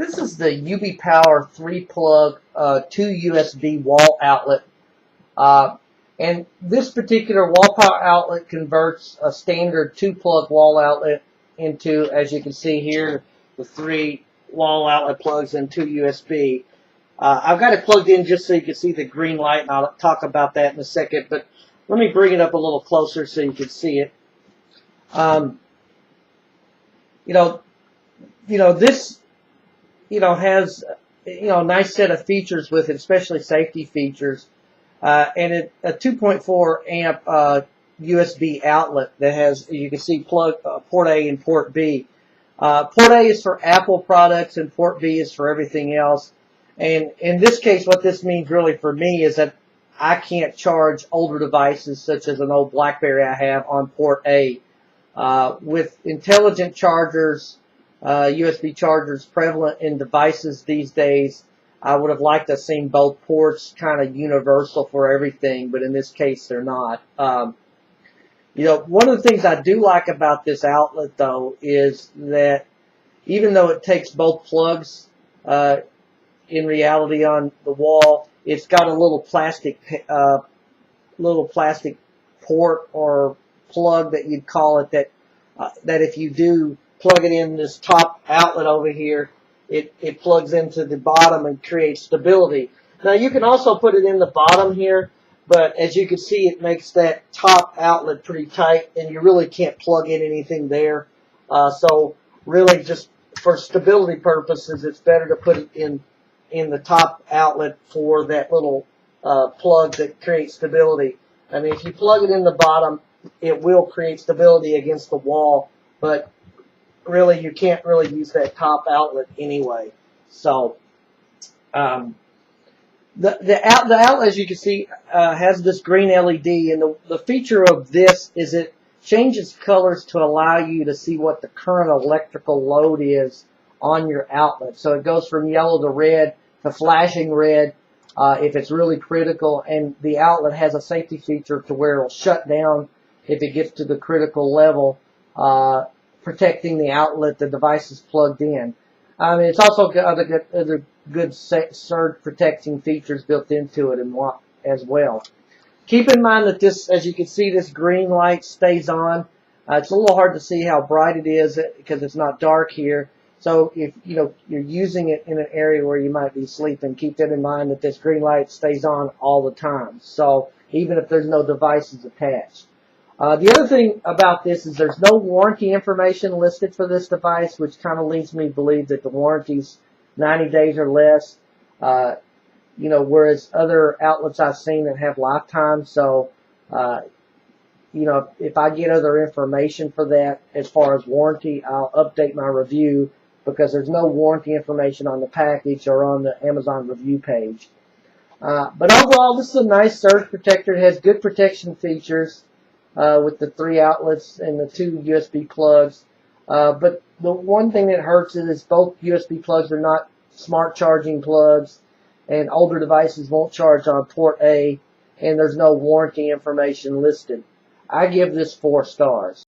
This is the Yubi Power 3-plug 2 USB wall outlet. And this particular wall power outlet converts a standard 2-plug wall outlet into, as you can see here, the 3 wall outlet plugs and 2 USB. I've got it plugged in just so you can see the green light, and I'll talk about that in a second. But let me bring it up a little closer so you can see it. This has a nice set of features with it, especially safety features, and a 2.4 amp USB outlet that has, you can see, port A and port B. Port A is for Apple products and port B is for everything else. And in this case, what this means really for me is that I can't charge older devices such as an old BlackBerry I have on port A. With intelligent chargers, USB chargers prevalent in devices these days, I would have liked to have seen both ports kind of universal for everything, but in this case they're not. One of the things I do like about this outlet, though, is that even though it takes both plugs in reality on the wall, it's got a little plastic port or plug that you'd call it, that if you do plug it in this top outlet over here, it plugs into the bottom and creates stability. Now you can also put it in the bottom here, but as you can see, it makes that top outlet pretty tight, and you really can't plug in anything there. So really, just for stability purposes, it's better to put it in the top outlet for that little plug that creates stability. I mean, if you plug it in the bottom, it will create stability against the wall, but really you can't really use that top outlet anyway. So the outlet, as you can see, has this green LED, and the feature of this is it changes colors to allow you to see what the current electrical load is on your outlet. So it goes from yellow to red to flashing red if it's really critical, and the outlet has a safety feature to where it'll shut down if it gets to the critical level, protecting the outlet the device is plugged in. It's also got other good surge protecting features built into it as well. Keep in mind that this, as you can see, this green light stays on. It's a little hard to see how bright it is because it's not dark here. So if you're using it in an area where you might be sleeping, keep that in mind that this green light stays on all the time. So even if there's no devices attached. The other thing about this is there's no warranty information listed for this device, which kind of leads me to believe that the warranty's 90 days or less. Whereas other outlets I've seen that have lifetime. So, if I get other information for that as far as warranty, I'll update my review, because there's no warranty information on the package or on the Amazon review page. But overall, this is a nice surge protector. It has good protection features with the 3 outlets and the 2 USB plugs. But the one thing that hurts is both USB plugs are not smart charging plugs, and older devices won't charge on port A, and there's no warranty information listed. I give this 4 stars.